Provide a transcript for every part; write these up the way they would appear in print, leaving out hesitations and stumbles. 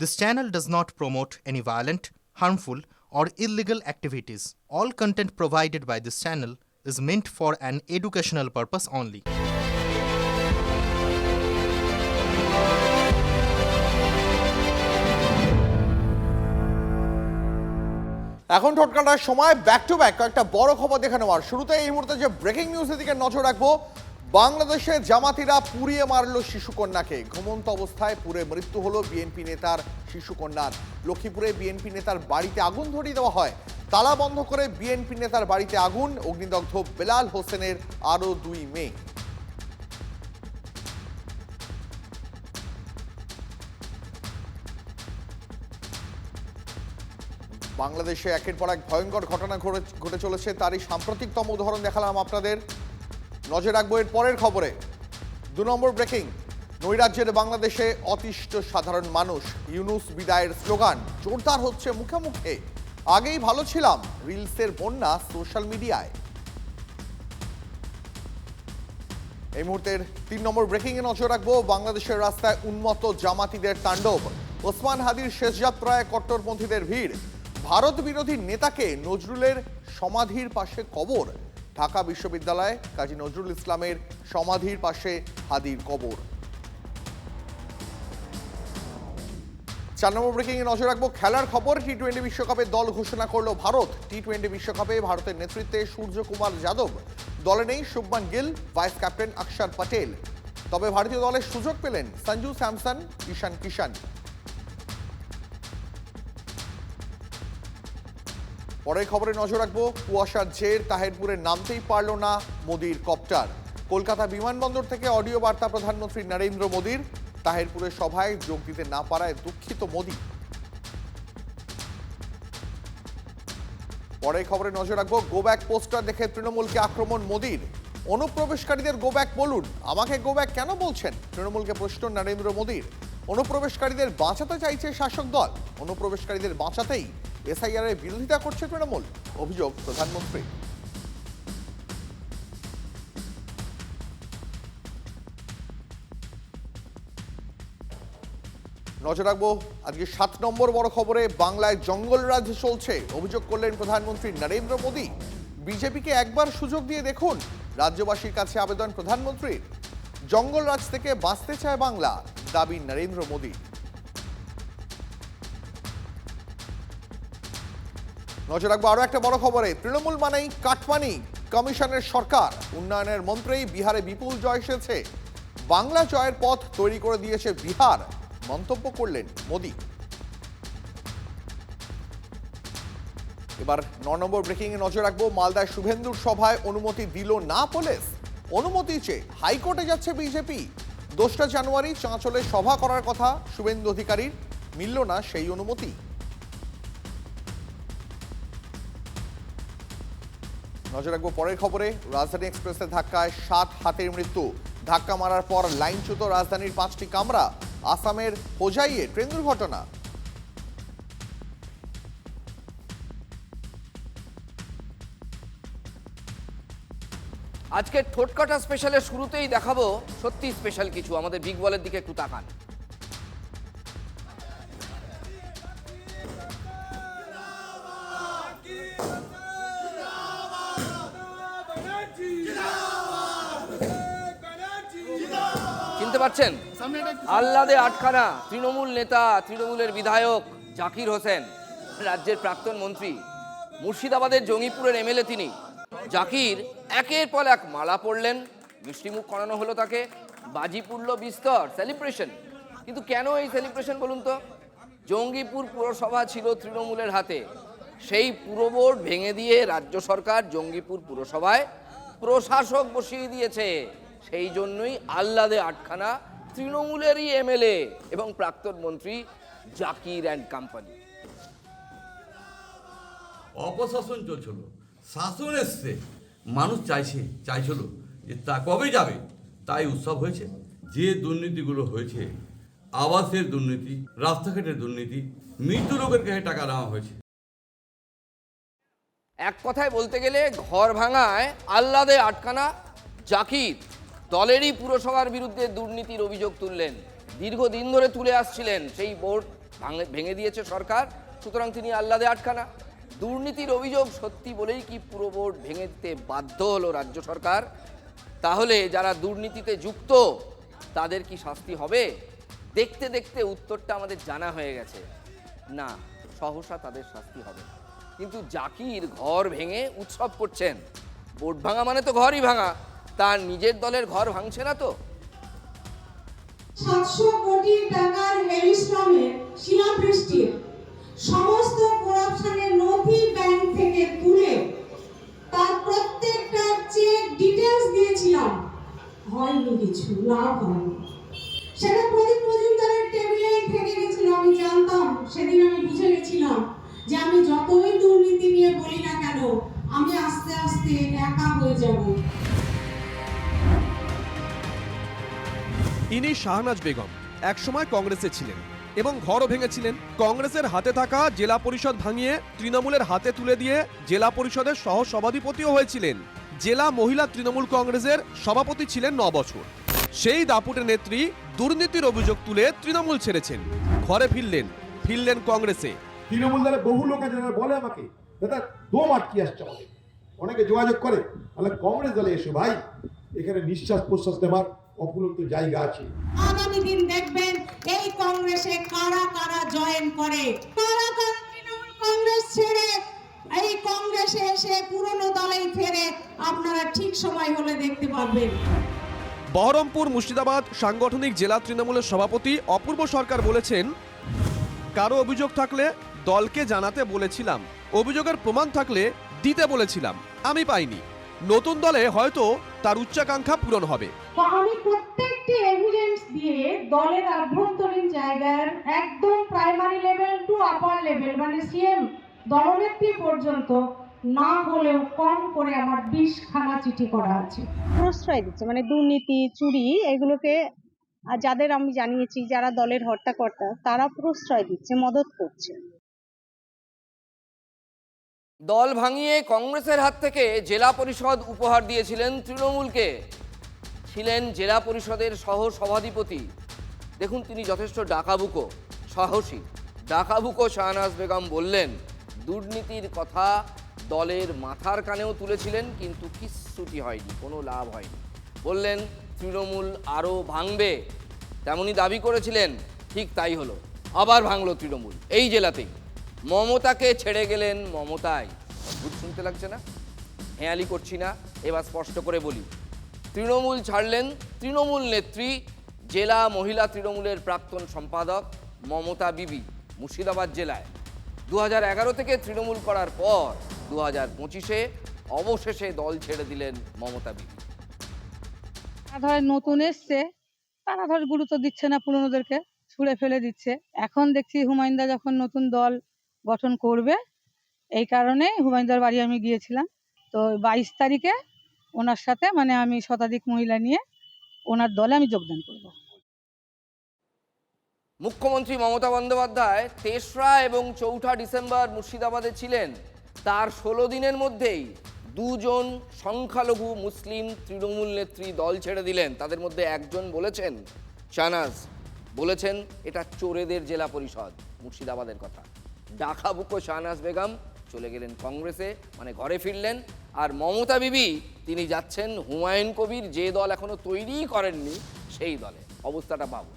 This channel does not promote any violent, harmful, or illegal activities. All content provided by this channel is meant for an educational purpose only. এখন টোটকাটার সময় back to back কয়েকটা বড় খবর দেখে নেওয়ার। শুরুতে এই মুহূর্তে যে ব্রেকিং নিউজের দিকে নজর রাখবো, বাংলাদেশে জামাতিরা পুড়িয়ে মারল শিশুকন্যাকে। ঘুমন্ত অবস্থায় পুড়ে মৃত্যু হলো বিএনপি নেতার শিশুকন্যার। লক্ষ্মীপুরে বিএনপি নেতার বাড়িতে আগুন ধরিয়ে দেওয়া হয়। তালা বন্ধ করে বিএনপি নেতার বাড়িতে আগুন, অগ্নিদগ্ধ বেলাল হোসেনের আরও 2 মেয়ে। বাংলাদেশে একের পর এক ভয়ঙ্কর ঘটনা ঘটে চলেছে, তারই সাম্প্রতিকতম উদাহরণ দেখালাম আপনাদের। নজর রাখবো এর পরের খবরে। 2 নম্বর ব্রেকিং, নৈরাজ্যের বাংলাদেশে অতিষ্ঠ সাধারণ মানুষ। ইউনূস বিদায়ের স্লোগান জোরদার হচ্ছে মুখে মুখে। আগেই ভালো ছিলাম, রিলসের বন্যা সোশ্যাল মিডিয়ায়। এই মুহূর্তের 3 নম্বর ব্রেকিং এ নজর রাখবো। বাংলাদেশের রাস্তায় উন্মত্ত জামাতিদের তাণ্ডব। ওসমান হাদির শেষ যাত্রায় কট্টরপন্থীদের ভিড়। ভারত বিরোধী নেতাকে নজরুলের সমাধির পাশে কবর। ঢাকা বিশ্ববিদ্যালয়ে কাজী নজরুল ইসলামের সমাধির পাশে হাদির কবর। 4 নম্বর ব্রেকিং এ নজর রাখবো খেলার খবর। টি-20 বিশ্বকাপে দল ঘোষণা করলো ভারত। টি-20 বিশ্বকাপে ভারতের নেতৃত্বে সূর্যকুমার যাদব। দলে নেই শুভমান গিল, ভাইস ক্যাপ্টেন অক্ষর পটেল। তবে ভারতীয় দলের সুযোগ পেলেন সঞ্জু স্যামসন, ঈশান কিষান। পরের খবরে নজর রাখবো কুয়াশার জের, তাহেরপুরে নামতেই পারল না মোদির কপ্টার। কলকাতা বিমানবন্দর থেকে অডিও বার্তা প্রধানমন্ত্রী নরেন্দ্র মোদির। তাহেরপুরের সভায় যোগ দিতে না পারায় দুঃখিত মোদি। পরের খবরে নজর রাখবো গো ব্যাক পোস্টার দেখে তৃণমূলকে আক্রমণ মোদির। অনুপ্রবেশকারীদের গো ব্যাক বলুন, আমাকে গো ব্যাক কেন বলছেন? তৃণমূলকে প্রশ্ন নরেন্দ্র মোদির। অনুপ্রবেশকারীদের বাঁচাতে চাইছে শাসক দল। অনুপ্রবেশকারীদের বাঁচাতেই এসআইআর এর বিরোধিতা করছে তৃণমূল, অভিযোগ প্রধানমন্ত্রী। নজর রাখবো আজকে 7 নম্বর বড় খবরে। বাংলায় জঙ্গলরাজ চলছে, অভিযোগ করলেন প্রধানমন্ত্রী নরেন্দ্র মোদী। বিজেপিকে একবার সুযোগ দিয়ে দেখুন, রাজ্যবাসীর কাছে আবেদন প্রধানমন্ত্রীর। জঙ্গলরাজ থেকে বাঁচতে চায় বাংলা, দাবি নরেন্দ্র মোদী। নজর রাখবো আরো একটা বড় খবরে। তৃণমূল মানেই কাটমানি, কমিশনের সরকার। উন্নয়নের মন্ত্রেই বিহারে বিপুল জয় এসেছে। বাংলা জয়ের পথ তৈরি করে দিয়েছে বিহার, মন্তব্য করলেন মোদী। এবার 9 নম্বর ব্রেকিং এ নজর রাখবো। মালদায় শুভেন্দুর সভায় অনুমতি দিল না পুলিশ। অনুমতি চেয়ে হাইকোর্টে যাচ্ছে বিজেপি। 2রা জানুয়ারি চাঁচলে সভা করার কথা শুভেন্দু অধিকারীর, মিলল না সেই অনুমতি। নজর রাখবো পরের খবরে। রাজধানী এক্সপ্রেসের ধাক্কায় 7 হাতির মৃত্যু। ধাক্কা মারার পর লাইনচ্যুত রাজধানীর 5টি কামরা। আসামের হোজাইয়ে ট্রেন দুর্ঘটনা। আজকে ঠোটকাটা স্পেশালের শুরুতেই দেখাবো সত্যি স্পেশাল কিছু। আমাদের বিগ বলের দিকে একটু তাকান। চিনতে পারছেন? আহ্লাদে আটখানা। তৃণমূল নেতা, তৃণমূলের বিধায়ক জাকির হোসেন, রাজ্যের প্রাক্তন মন্ত্রী, মুর্শিদাবাদের জঙ্গিপুরের এমএলএ তিনি। জাকির একের পর এক মালা পড়লেন, মিষ্টিমুখ করানো হলো তাকে, বাজি পুড়ল বিস্তর, সেলিব্রেশন। কিন্তু কেন এই সেলিব্রেশন বলুন তো? জঙ্গিপুর পুরসভা ছিল তৃণমূলের হাতে। সেই পুরবোর্ড ভেঙে দিয়ে রাজ্য সরকার জঙ্গিপুর পুরসভায় প্রশাসক বসিয়ে দিয়েছে। সেই জন্যই আহ্লাদে আটখানা তৃণমূলেরই এমএলএ এবং প্রাক্তন মন্ত্রী জাকির অ্যান্ড কোম্পানি। অপশাসন চলছিল, শাসন এসছে, মানুষ চাইছিল যে তা কবে যাবে, তাই উৎসব হয়েছে। যে দুর্নীতিগুলো হয়েছে, আবাসের দুর্নীতি, রাস্তাঘাটের দুর্নীতি, মৃত্যু লোকের কাছে টাকা নেওয়া হয়েছে। এক কথায় বলতে গেলে ঘর ভাঙায় আহ্লাদে আটখানা জাকির দলেরই পুরসভার বিরুদ্ধে দুর্নীতির অভিযোগ তুললেন। দীর্ঘদিন ধরে তুলে আসছিলেন সেই বোর্ড ভেঙে দিয়েছে সরকার, সুতরাং তিনি আহ্লাদে আটখানা। দুর্নীতির অভিযোগ সত্যি বলেই কি পুরো বোর্ড ভেঙে দিতে বাধ্য হলো রাজ্য সরকার? তাহলে যারা দুর্নীতিতে যুক্ত তাদের কি শাস্তি হবে? দেখতে দেখতে উত্তরটা আমাদের জানা হয়ে গেছে, না, সহসা তাদের শাস্তি হবে না। কিন্তু জাকির ঘর ভেঙে উৎসব করছেন। বোর্ড ভাঙা মানে তো ঘরই ভাঙা, তার নিজের দলের ঘর ভাঙছে না তো। 700 কোটি টাকার হেরিশ্রমের শিলাবৃষ্টির সমস্ত করাপশনের নথি ব্যাংক থেকে তুলে তার প্রত্যেকটা চেক ডিটেলস দিয়েছিলাম, হয়নি কিছু, লাভ হয়নি। সেটা প্রদীপ মজুমদারের টেবিলে থেকে গেছিল। আমি জানতাম, সেদিন আমি বুঝে গেছিলাম যে আমি যতই দুর্নীতি নিয়ে বলি না কেন, আমি আস্তে আস্তে একা হয়ে যাব। ইনি শাহনাজ বেগম, একসময় কংগ্রেসে ছিলেন এবং ঘরও ভেঙেছিলেন। কংগ্রেসের হাতে থাকা জেলা পরিষদ ভাঙিয়ে তৃণমূলের হাতে তুলে দিয়ে জেলা পরিষদের সহ সভাধিপতিও হয়েছিলেন। জেলা মহিলা তৃণমূল কংগ্রেসের সভাপতি ছিলেন 9 বছর। সেই দাপুটে নেত্রী দুর্নীতির অভিযোগ তুলে তৃণমূল ছেড়েছেন, ঘরে ফিরলেন কংগ্রেসে। তৃণমূল দলে বহু লোকে যারা বলে আমাকে, দাদা দম আটকে আসছে আমাদের, অনেকে যোগাযোগ করে, তাহলে কংগ্রেস দলে এসো ভাই, এখানে নিঃশ্বাস প্রশ্বাস নেবার অপুরন্ত জায়গা আছে। আগামী দিন দেখবেন এই কংগ্রেসে কারা কারা জয়েন করে, কারা কারা তৃণমূল কংগ্রেস ছেড়ে এই কংগ্রেসে এসে পুরনো দলেই ফেরে, আপনারা ঠিক সময় হলে দেখতে পারবেন। বহরমপুর মুর্শিদাবাদ সাংগঠনিক জেলা তৃণমূলের সভাপতি অপূর্ব সরকার বলেছেন, কারো অভিযোগ থাকলে দলকে জানাতে বলেছিলাম, অভিযোগের প্রমাণ থাকলে দিতে বলেছিলাম, আমি পাইনি। নতুন দলে হয়তো তার উচ্চাকাঙ্ক্ষা পূরণ হবে। তো আমি প্রত্যেকটি এভিডেন্স দিয়ে দলের আভ্যন্তরীণ জায়গার একদম primary level to upper level, মানে সিএম দলনেত্রী পর্যন্ত না হলেও কম করে আমার 20খানা চিঠি করা আছে। প্রশ্রয় দিচ্ছে, মানে দুর্নীতি, চুরি, এগুলোকে যাদের আমি জানিয়েছি, যারা দলের হর্তাকর্তা, তারা প্রশ্রয় দিচ্ছে, মদত করছে। দল ভাঙিয়ে কংগ্রেসের হাত থেকে জেলা পরিষদ উপহার দিয়েছিলেন তৃণমূলকে, ছিলেন জেলা পরিষদের সহ সভাধিপতি। দেখুন, তিনি যথেষ্ট ডাকাবুকো, সাহসী ডাকাবুকো শাহনাজ বেগম বললেন, দুর্নীতির কথা দলের মাথার কানেও তুলেছিলেন, কিন্তু কিচ্ছুটি হয়নি, কোনো লাভ হয়নি। বললেন তৃণমূল আরও ভাঙবে, তেমনই দাবি করেছিলেন, ঠিক তাই হলো, আবার ভাঙলো তৃণমূল এই জেলাতেই। মমতাকে ছেড়ে গেলেন মমতাই। অদ্ভুত শুনতে লাগছে না? হেয়ালি করছি না, এবার স্পষ্ট করে বলি। তৃণমূল ছাড়লেন তৃণমূল নেত্রী, জেলা মহিলা তৃণমূলের প্রাক্তন সম্পাদক মমতা বিবি মুর্শিদাবাদ জেলায়। 2011 থেকে তৃণমূল করার পর 2025-এ অবশেষে দল ছেড়ে দিলেন মমতা বিবি। ধর নতুন এসছে, তারা ধর গুরুত্ব দিচ্ছে না, পুরনোদেরকে ছুঁড়ে ফেলে দিচ্ছে। এখন দেখছি হুমায়ুনদা যখন নতুন দল গঠন করবে, এই কারণে হুমায়ুনদার বাড়ি আমি গিয়েছিলাম। তো 22 তারিখে ওনার সাথে, মানে আমি শতাধিক মহিলা নিয়ে ওনার দলে আমি যোগদান করব। মুখ্যমন্ত্রী মমতা বন্দ্যোপাধ্যায় 3রা এবং 4ঠা ডিসেম্বর মুর্শিদাবাদে ছিলেন। তার 16 দিনের মধ্যেই 2 জন সংখ্যালঘু মুসলিম তৃণমূল নেত্রী দল ছেড়ে দিলেন। তাদের মধ্যে একজন বলেছেন, শাহনাজ বলেছেন, এটা চোরেদের জেলা পরিষদ, মুর্শিদাবাদের কথা। ডাকাবুকো শাহনাজ বেগম চলে গেলেন কংগ্রেসে, মানে ঘরে ফিরলেন। আর মমতা বিবি, তিনি যাচ্ছেন হুমায়ুন কবির যে দল এখনো তৈরিই করেননি সেই দলে। অবস্থাটা পাবো।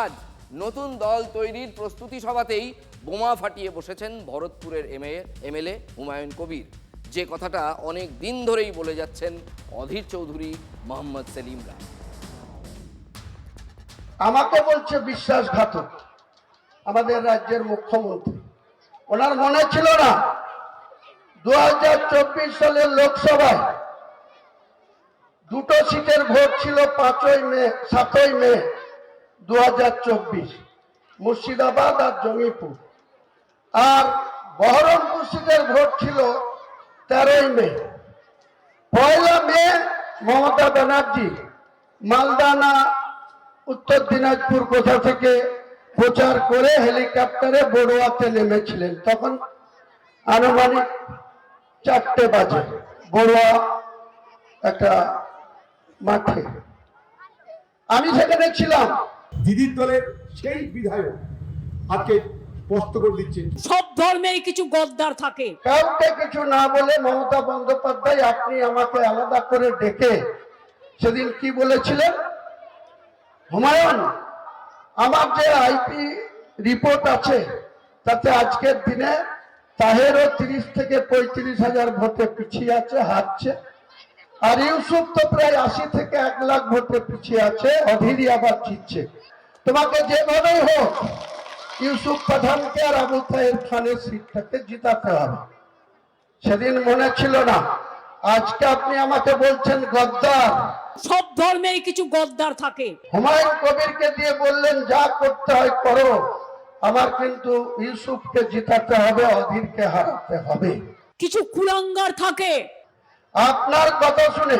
আজ নতুন দল তৈরির প্রস্তুতি সভাতেই বোমা ফাটিয়ে বসেছেন ভরতপুরের এমএলএ হুমায়ুন কবির, যে কথাটা অনেক দিন ধরেই বলে যাচ্ছেন অধীর চৌধুরী, মোহাম্মদ সেলিমরা। আমাকে বলছে বিশ্বাসঘাতক আমাদের রাজ্যের মুখ্যমন্ত্রী। ওনার মনে ছিল না 2024 সালের লোকসভায় 2টো সিটের ভোট ছিল 7ই মে 2024, মুর্শিদাবাদ আর জঙ্গিপুর। আর বহরমপুর সিটের ভোট ছিল 13ই মে। 1 মে মমতা ব্যানার্জি মালদা না উত্তর দিনাজপুর কোথা থেকে প্রচার করে হেলিকপ্টারে বড়ুয়াতে নেমেছিলেন। তখন আনুমানিক 4টে বাজে, বড়ুয়া একটা মাঠে। আমি সেখানে ছিলাম। দিদির দলের সেই বিধায়ক আজকে স্পষ্ট করে দিচ্ছে। সব ধর্মেই কিছু গদ্দার থাকে। কাউকে কিছু না বলে মমতা বন্দ্যোপাধ্যায় আপনি আমাকে আলাদা করে ডেকে সেদিন কি বলেছিলেন, হুমায়ুন আমার যে আইপি রিপোর্ট আছে তাতে আজকের দিনে তাহেরও 30 থেকে 35,000 ভোটে পিছিয়ে আছে, হারছে, আর ইউসুফ তো প্রায় 80 থেকে 1 লাখ ভোটে পিছিয়ে আছে, অধীরই আবার জিতছে। তোমাকে যেভাবেই হোক ইউসুফ পাঠানকে আর আবু তাহের খানের সিটটাকে জিতাতে হবে। সেদিন মনে ছিল না, আজকে আপনি আমাকে বলছেন গদ্দার। সব ধর্মেই কিছু গদ্দার থাকে। হুমায়ুন কবিরকে দিয়ে বললেন যা করতে হয় করো, আমার কিন্তু ইউসুফকে জিতাতে হবে, অধীরকে হারাতে হবে। কিছু কুলাঙ্গার থাকে। আপনার কথা শুনে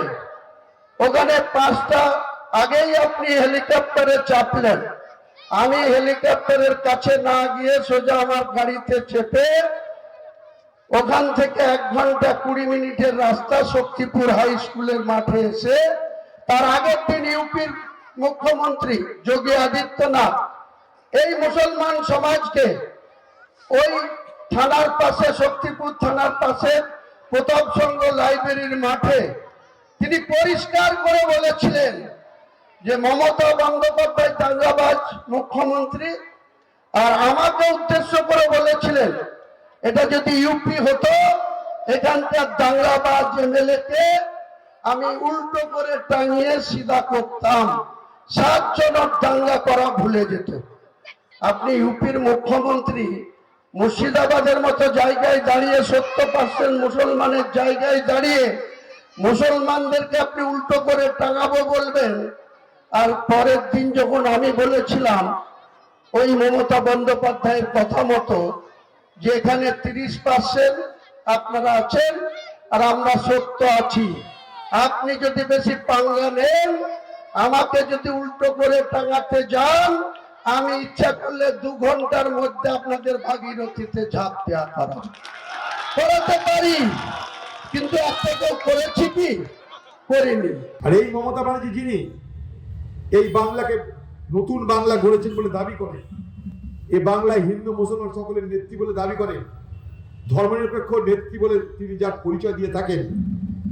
ওখানে 5টা আগেই আপনি হেলিকপ্টারে চাপলেন, আমি হেলিকপ্টারের কাছে না গিয়ে সোজা আমার গাড়িতে চেপে ওখান থেকে 1 ঘন্টা 20 মিনিটের রাস্তা শক্তিপুর হাই স্কুলের মাঠে এসে তার আগের দিন ইউপির মুখ্যমন্ত্রী যোগী আদিত্যনাথ এই মুসলমান সমাজকে ওই থানার পাশে, শক্তিপুর থানার পাশে প্রতাপ সংঘ লাইব্রেরির মাঠে তিনি পরিষ্কার করে বলেছিলেন যে মমতা বন্দ্যোপাধ্যায় দাঙ্গাবাজ মুখ্যমন্ত্রী, আর আমাকে উদ্দেশ্য করে বলেছিলেন এটা যদি ইউপি হতো এখানকার দাঙ্গাবাজ এমএলএ কে আমি উল্টো করে টাঙিয়ে সিধা করতাম, 7 জনের দাঙ্গা করা ভুলে যেত। আপনি ইউপির মুখ্যমন্ত্রী মুর্শিদাবাদের মতো জায়গায় দাঁড়িয়ে 70% মুসলমানের জায়গায় দাঁড়িয়ে মুসলমানদেরকে আপনি উল্টো করে টাঙাবো বলবেন, আর পরের দিন যখন আমি বলেছিলাম ওই মমতা বন্দ্যোপাধ্যায়ের কথা মতো যে এখানে 30% আপনারা আছেন আর আমরা 70 আছি, আপনি যদি বেশি পাঙ্গা নেন, আমাকে যদি উল্টো করে টাঙাতে যান, আমি ইচ্ছা করলে 2 ঘন্টার মধ্যে আপনাদের ভাগীরথীতে ঝাঁপ দেওয়া করাতে পারি, কিন্তু একটা কেউ করেছি কি? করিনি। আর এই মমতা ব্যানার্জি যিনি এই বাংলাকে নতুন বাংলা গড়েছেন বলে দাবি করে, এই বাংলায় হিন্দু মুসলমান সকলের নেত্রী বলে দাবি করে, ধর্মনিরপেক্ষ নেত্রী বলে তিনি যার পরিচয় দিয়ে থাকেন,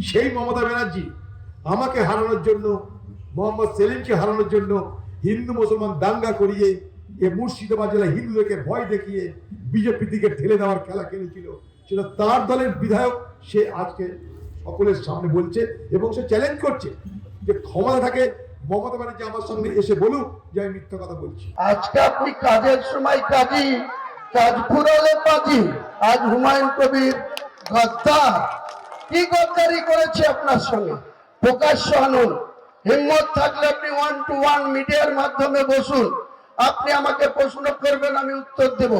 সেই মমতা ব্যানার্জি আমাকে হারানোর জন্য, মোহাম্মদ সেলিমকে হারানোর জন্য হিন্দু মুসলমান দাঙ্গা করিয়ে এ মুর্শিদাবাদ জেলায় হিন্দুদেরকে ভয় দেখিয়ে বিজেপি দিকে ঠেলে দেওয়ার খেলা খেলেছিল। সেটা তার দলের বিধায়ক, সে আজকে সকলের সামনে বলছে এবং সে চ্যালেঞ্জ করছে যে ক্ষমতা থাকে মমতা ব্যানার্জি আমার সামনে এসে বলুক যে আমি মিথ্যা কথা বলছি। আজকে আপনি কাজের সময় কাজী, কাজ ফুরালে পাজি, আজ হুমায়ুন কবির গদ্দার। কি গদ্দারি করেছে আপনার সঙ্গে? প্রকাশ্য আনুন, হিম্মত থাকলে আপনি 1-to-1 মিডিয়ার মাধ্যমে বসুন, আপনি আমাকে প্রশ্ন করবেন, আমি উত্তর দেব,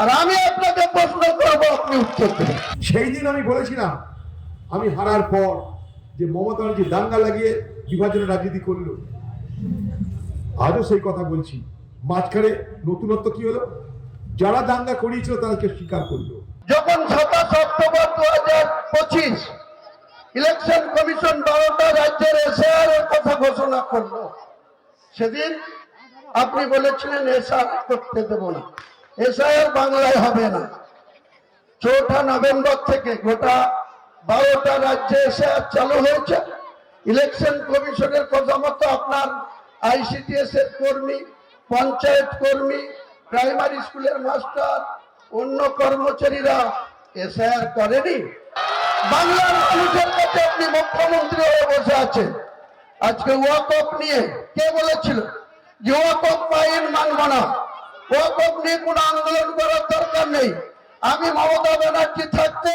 আর আমি আপনাকে প্রশ্ন করব, আপনি উত্তর দেবেন। সেই দিন আমি বলেছিলাম আমি হারার পর যে মমতা ব্যানার্জি দাঙ্গা লাগিয়ে বিভাজনের রাজনীতি করলো, আজও সেই কথা বলছি। মাঝখানে নতুনত্ব কি হলো? যারা দাঙ্গা করিয়েছিল তাদেরকে স্বীকার করলো। যখন 27 অক্টোবর 2025 ইলেকশন কমিশন 12টা রাজ্যের এসআর এর কথা ঘোষণা করলো, সেদিন আপনি বলেছিলেন এসআর করতে দেব না, এসআর বাংলায় হবে না। 4 নভেম্বর থেকে গোটা 12টা রাজ্যে এসআর চালু হয়েছে। ইলেকশন কমিশনের কথা মতো আপনার আইসিডিএস এর কর্মী, পঞ্চায়েত কর্মী, প্রাইমারি স্কুলের মাস্টার, অন্য কর্মচারীরা এসআর করেনি। বাংলার মানুষের কাছে আপনি মুখ্যমন্ত্রী হয়ে বসে আছেন। আজকে ওয়াকফ নিয়ে কে বলেছিল যে ওয়াকফ আইন মানব না, ওয়াকফ নিয়ে কোনো আন্দোলন করার দরকার নেই। আমি মমতা ব্যানার্জি থাকতে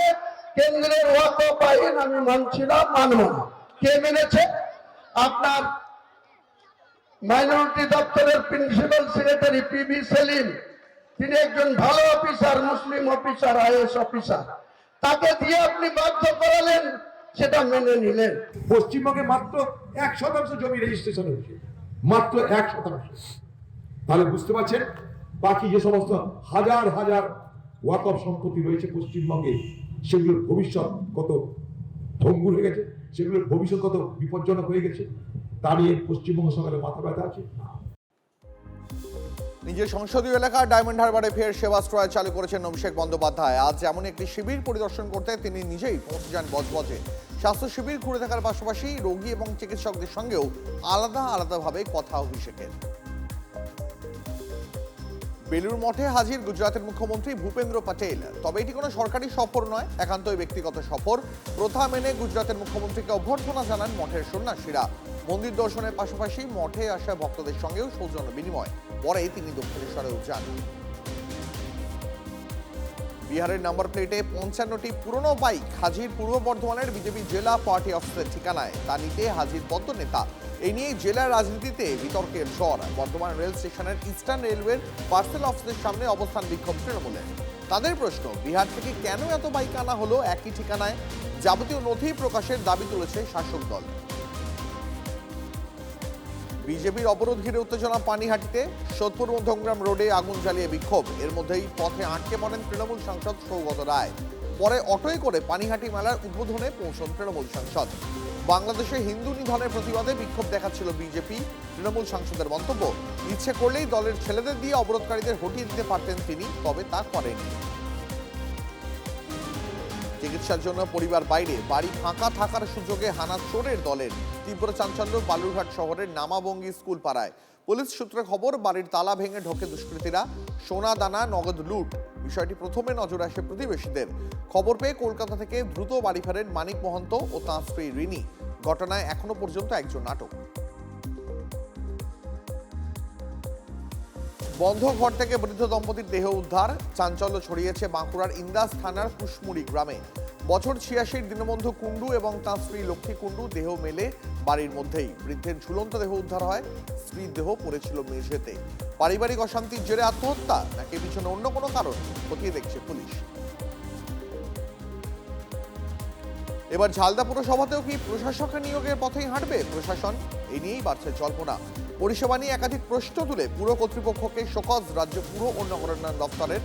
কেন্দ্রের ওয়াকফ আইন আমি মানছি না, মানব না। কে মেনেছে? আপনার মাইনরিটি দপ্তরের প্রিন্সিপাল সেক্রেটারি পিবি সেলিম, তিনি একজন ভালো অফিসার, মুসলিম অফিসার, আইএস অফিসার, তাকে দিয়ে আপনি বাধ্য করালেন, সেটা মেনে নিলেন। পশ্চিমবঙ্গে মাত্র 1% জমি রেজিস্ট্রেশন হয়েছে, মাত্র 1%। তাহলে বুঝতে পারছেন বাকি যে সমস্ত হাজার হাজার ওয়াকফ সম্পত্তি রয়েছে পশ্চিমবঙ্গে, সেগুলোর ভবিষ্যৎ কত ভঙ্গুর হয়ে গেছে, সেগুলোর ভবিষ্যৎ কত বিপজ্জনক হয়ে গেছে, তা নিয়ে পশ্চিমবঙ্গ সরকারের মাথা ব্যথা আছে। নিজের সংসদীয় এলাকা ডায়মন্ড হারবারে ফের সেবাশ্রয় চালু করেছেন অভিষেক বন্দ্যোপাধ্যায়। আজ এমন একটি শিবির পরিদর্শন করতে তিনি নিজেই পৌঁছে যান বজবজে। স্বাস্থ্য শিবির ঘুরে থাকার পাশাপাশি রোগী এবং চিকিৎসকদের সঙ্গেও আলাদাভাবে কথা অভিষেকের। বেলুর মঠে হাজির গুজরাটের মুখ্যমন্ত্রী ভূপেন্দ্র প্যাটেল। তবে এটি কোনো সরকারি সফর নয়, একান্তই ব্যক্তিগত সফর। প্রথা মেনে গুজরাটের মুখ্যমন্ত্রীকে অভ্যর্থনা জানান মঠের সন্ন্যাসীরা। মন্দির দর্শনের পাশাপাশি মঠে আসা ভক্তদের সঙ্গেও সৌজন্য বিনিময়। পরে তিনি দক্ষিণেশ্বরেও যান। বিহারের নাম্বার প্লেটে ৫৫টি পুরনো বাইক হাজির পূর্ব বর্ধমানের বিজেপি জেলা পার্টি অফিসের ঠিকানায়। তা নিতে হাজির পদ্ম নেতা। এই নিয়ে জেলার রাজনীতিতে বিতর্কের ঝড়। বর্ধমান রেল স্টেশনের ইস্টার্ন রেলওয়ের পার্সেল অফিসের সামনে অবস্থান বিক্ষোভ তৃণমূলের। তাদের প্রশ্ন, বিহার থেকে কেন এত বাইক আনা হলো একই ঠিকানায়? যাবতীয় নথি প্রকাশের দাবি তুলেছে শাসক দল। বিজেপির অবরোধ ঘিরে উত্তেজনা পানিহাটিতে। সোদপুর মধ্যমগ্রাম রোডে আগুন জ্বালিয়ে বিক্ষোভ। এর মধ্যেই পথে আটকে পড়েন তৃণমূল সাংসদ সৌগত রায়। পরে অটোয় করে পানিহাটি মেলার উদ্বোধনে পৌঁছন তৃণমূল সাংসদ। বাংলাদেশে হিন্দু নিধনের প্রতিবাদে বিক্ষোভ দেখাচ্ছিল বিজেপি। তৃণমূল সাংসদের মন্তব্য, ইচ্ছে করলেই দলের ছেলেদের দিয়ে অবরোধকারীদের হটিয়ে দিতে পারতেন তিনি, তবে তা করেননি। চিকিৎসার জন্য পরিবার বাইরে, বাড়ি ফাঁকা থাকার সুযোগে হানা চোরের দলের। তীব্র চাঞ্চল্য বালুরঘাট শহরের নামাবঙ্গী স্কুল পাড়ায়। পুলিশ সূত্রে খবর, বাড়ির তালা ভেঙে ঢোকে দুষ্কৃতীরা। সোনা দানা নগদ লুট। বিষয়টি প্রথমে নজরে আসে প্রতিবেশীদের। খবর পেয়ে কলকাতা থেকে দ্রুত বাড়ি ফেরেন মানিক মহন্ত ও তাঁর স্ত্রী রিনি। ঘটনায় এখনো পর্যন্ত একজন আটক। বন্ধ ঘর থেকে বৃদ্ধ দম্পতির দেহ উদ্ধার। চাঞ্চল্য ছড়িয়েছে বাঁকুড়ার ইন্দাস থানার কুশমুড়ি গ্রামে। বছর ৮৬ দীনবন্ধু কুণ্ডু এবং তাঁর স্ত্রী লক্ষ্মী কুণ্ডু দেহ মেলে বাড়ির মধ্যেই। বৃদ্ধের ঝুলন্ত দেহ উদ্ধার হয়। স্ত্রীর দেহ পড়েছিল মেঝেতে। পারিবারিক অশান্তির জেরে আত্মহত্যা নাকি পিছনে অন্য কোনো কারণ খতিয়ে দেখছে পুলিশ। এবার ঝালদা পুরসভাতেও কি প্রশাসকের নিয়োগের পথেই হাঁটবে প্রশাসন? এই নিয়েই বাড়ছে জল্পনা। পরিষেবা নিয়ে একাধিক প্রশ্ন তুলে পুর কর্তৃপক্ষকে শোকজ রাজ্য পুর ও নগরায়ণ দপ্তরের।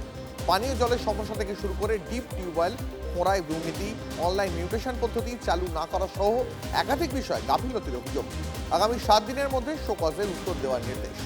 পানীয় জলের সমস্যা থেকে শুরু করে ডিপ টিউবওয়েল খোঁড়ায় দুর্নীতি, অনলাইন মিউটেশন পদ্ধতি চালু না করা সহ একাধিক বিষয় গাফিলতির অভিযোগ। আগামী ৭ দিনের মধ্যে শোকজের উত্তর দেওয়ার নির্দেশ।